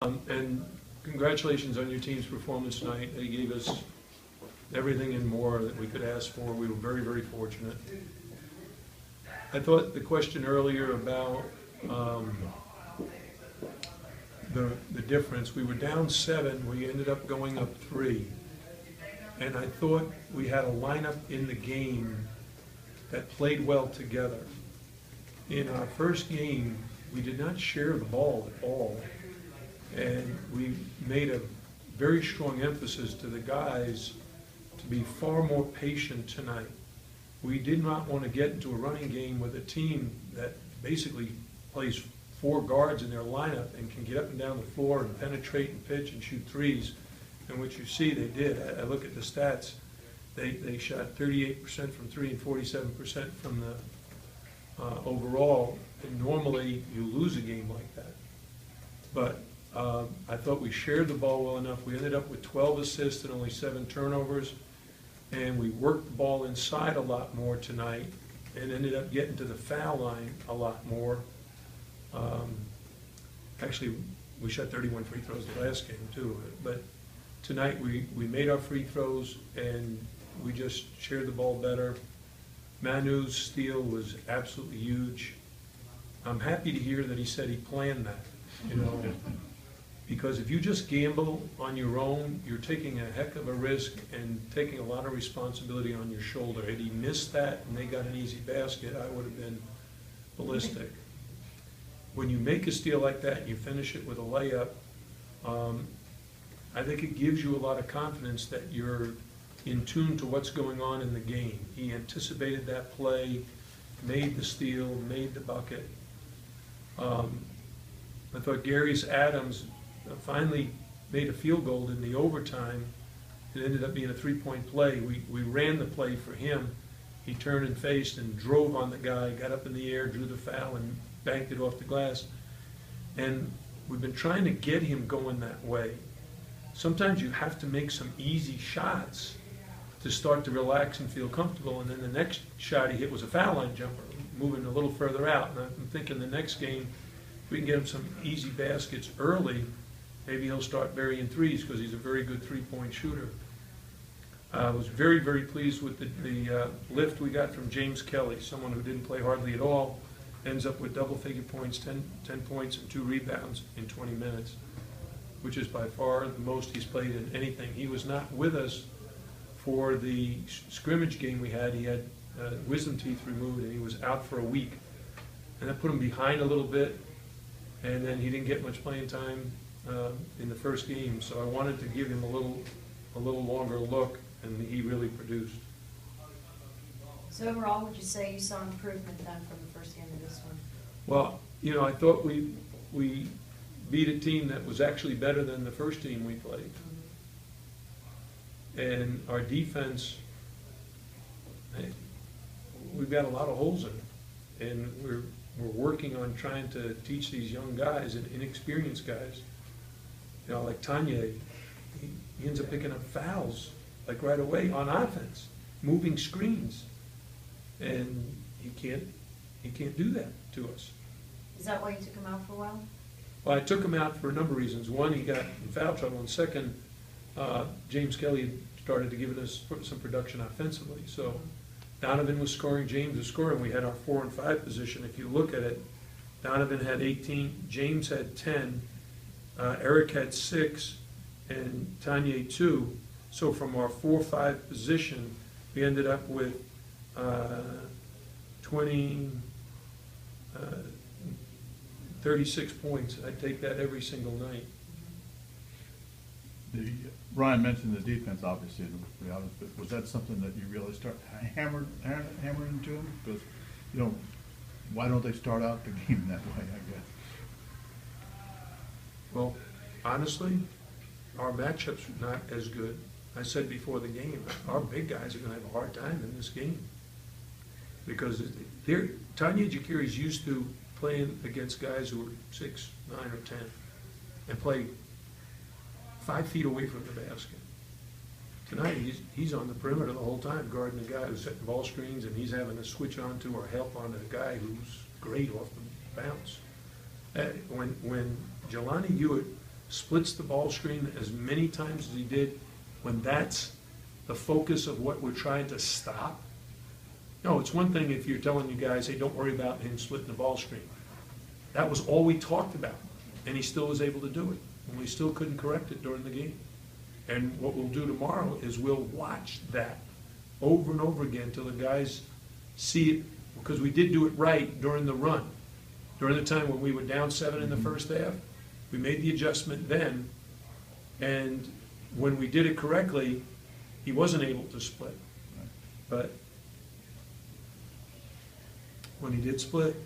And congratulations on your team's performance tonight. They gave us everything and more that we could ask for. We were very, very fortunate. I thought the question earlier about the difference, we were down 7, we ended up going up 3. And I thought we had a lineup in the game that played well together. In our first game, we did not share the ball at all. And we made a very strong emphasis to the guys to be far more patient tonight. We did not want to get into a running game with a team that basically plays 4 guards in their lineup and can get up and down the floor and penetrate and pitch and shoot threes. And what you see they did, I look at the stats, they shot 38% from 3 and 47% from the overall. And normally you lose a game like that. But I thought we shared the ball well enough. We ended up with 12 assists and only 7 turnovers. And we worked the ball inside a lot more tonight and ended up getting to the foul line a lot more. Actually, we shot 31 free throws the last game too. But tonight we made our free throws and we just shared the ball better. Manu's steal was absolutely huge. I'm happy to hear that he said he planned that, you know, because if you just gamble on your own, you're taking a heck of a risk and taking a lot of responsibility on your shoulder. Had he missed that and they got an easy basket, I would have been ballistic. When you make a steal like that and you finish it with a layup, I think it gives you a lot of confidence that you're in tune to what's going on in the game. He anticipated that play, made the steal, made the bucket. I thought Gary's Adams finally made a field goal in the overtime. It ended up being a 3-point play. We ran the play for him. He turned and faced and drove on the guy, got up in the air, drew the foul, and banked it off the glass. And we've been trying to get him going that way. Sometimes you have to make some easy shots to start to relax and feel comfortable, and then the next shot he hit was a foul line jumper, moving a little further out. And I'm thinking the next game, if we can get him some easy baskets early, maybe he'll start burying threes because he's a very good 3-point shooter. I was very, very pleased with the lift we got from James Kelly, someone who didn't play hardly at all, ends up with double-figure points, 10 points and 2 rebounds in 20 minutes, which is by far the most he's played in anything. He was not with us for the scrimmage game we had. He had wisdom teeth removed and he was out for a week. And that put him behind a little bit, and then he didn't get much playing time in the first game. So I wanted to give him a little longer look, and he really produced. So overall, would you say you saw improvement then from the first game to this one? Well, you know, I thought we beat a team that was actually better than the first team we played. And our defense, we've got a lot of holes in it. And we're working on trying to teach these young guys and inexperienced guys, you know, like Tanya, he ends up picking up fouls like right away on offense, moving screens. And he can't do that to us. Is that why you took him out for a while? Well, I took him out for a number of reasons. One, he got in foul trouble, and second, James Kelly started to give us some production offensively. So Donovan was scoring, James was scoring. We had our 4 and 5 position. If you look at it, Donovan had 18, James had 10, Eric had 6, and Tanya 2. So from our 4-5 position, we ended up with 36 points. I take that every single night. Ryan mentioned the defense, obviously, but was that something that you really start hammering into them? Because, you know, why don't they start out the game that way, I guess? Well, honestly, our matchups are not as good. I said before the game, our big guys are going to have a hard time in this game because Tanya Jakiri is used to playing against guys who are 6, 9, or 10 and play 5 feet away from the basket. Tonight, he's on the perimeter the whole time, guarding the guy who's setting ball screens, and he's having to switch onto or help on a guy who's great off the bounce. When Jelani Hewitt splits the ball screen as many times as he did, when that's the focus of what we're trying to stop. No, it's one thing if you're telling you guys, hey, don't worry about him splitting the ball screen. That was all we talked about, and he still was able to do it, and we still couldn't correct it during the game. And what we'll do tomorrow is we'll watch that over and over again till the guys see it, because we did do it right during the run. During the time when we were down 7 in the first half, we made the adjustment then, and when we did it correctly, he wasn't able to split. But when he did split,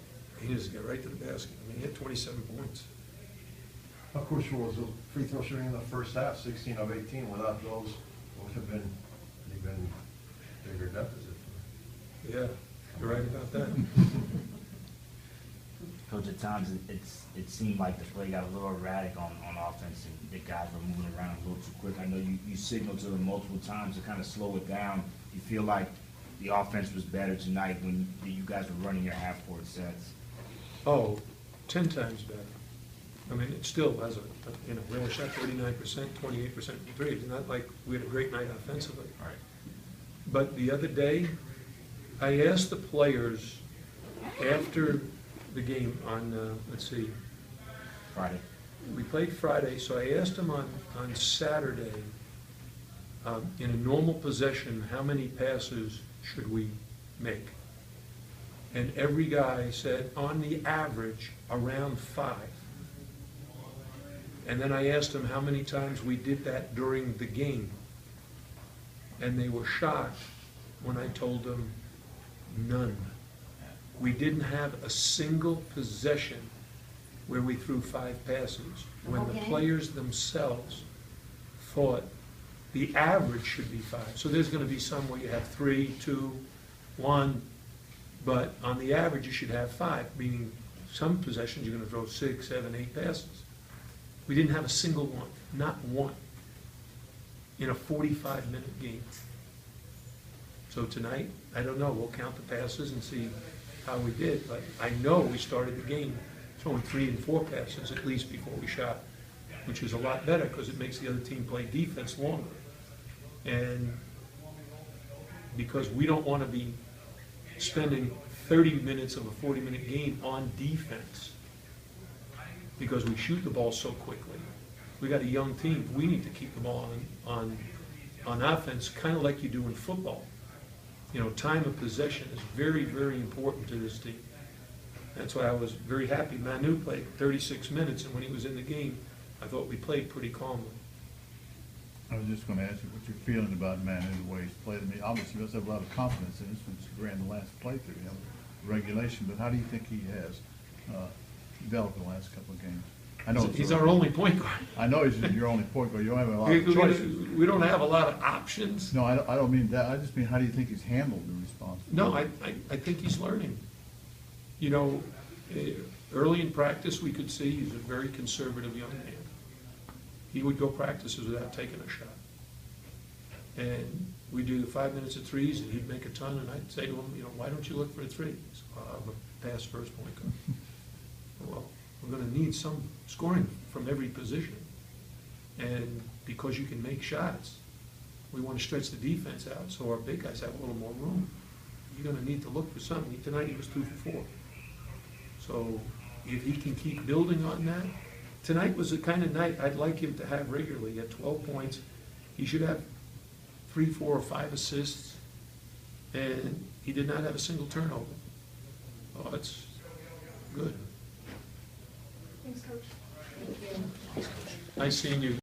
he just got right to the basket. I mean, he had 27 points. Of course, what was the free throw shooting in the first half, 16 of 18. Without those, it would have been an even bigger deficit. Yeah, you're right about that. Coach, at times it seemed like the play got a little erratic on offense, and the guys were moving around a little too quick. I know you signaled to them multiple times to kind of slow it down. You feel like the offense was better tonight when you guys were running your half-court sets? Oh, 10 times better. I mean, it still has we only shot 39%, 28% from three. It's not like we had a great night offensively. All right. But the other day, I asked the players after the game on, let's see, Friday. we played Friday, so I asked them on Saturday, in a normal possession, how many passes should we make? And every guy said, on the average, around 5. And then I asked them how many times we did that during the game. And they were shocked when I told them none. We didn't have a single possession where we threw 5 passes, when the Okay. players themselves thought the average should be 5. So there's going to be some where you have 3, 2, 1, but on the average you should have 5, meaning some possessions you're going to throw 6, 7, 8 passes. We didn't have a single one, not one, in a 45-minute game. So tonight, I don't know, we'll count the passes and see how we did, but I know we started the game throwing 3 and 4 passes at least before we shot, which is a lot better because it makes the other team play defense longer. And because we don't want to be spending 30 minutes of a 40-minute game on defense because we shoot the ball so quickly. We got a young team. We need to keep the ball on offense, kind of like you do in football. You know, time of possession is very, very important to this team. That's why I was very happy. Manu played 36 minutes, and when he was in the game, I thought we played pretty calmly. I was just gonna ask you what you're feeling about Manu, the way he's played. I mean, obviously, you must have a lot of confidence in him since he ran the last playthrough, regulation, but how do you think he has developed in the last couple of games? I know He's our only point guard. I know he's your only point guard. You don't have a lot of choices. We don't have a lot of options. No, I don't mean that. I just mean, how do you think he's handled the responsibility? No, I think he's learning. You know, early in practice, we could see he's a very conservative young man. He would go practices without taking a shot. And we do the 5 minutes of threes, and he'd make a ton, and I'd say to him, why don't you look for a 3? He said, I'm a pass first point guard. Well, we're going to need some scoring from every position. And because you can make shots, we want to stretch the defense out so our big guys have a little more room. You're going to need to look for something. Tonight he was 2 for 4. So if he can keep building on that, tonight was the kind of night I'd like him to have regularly. He had 12 points. He should have 3, 4, or 5 assists, and he did not have a single turnover. Oh, it's good. Thanks, Coach. Thank you. Nice seeing you.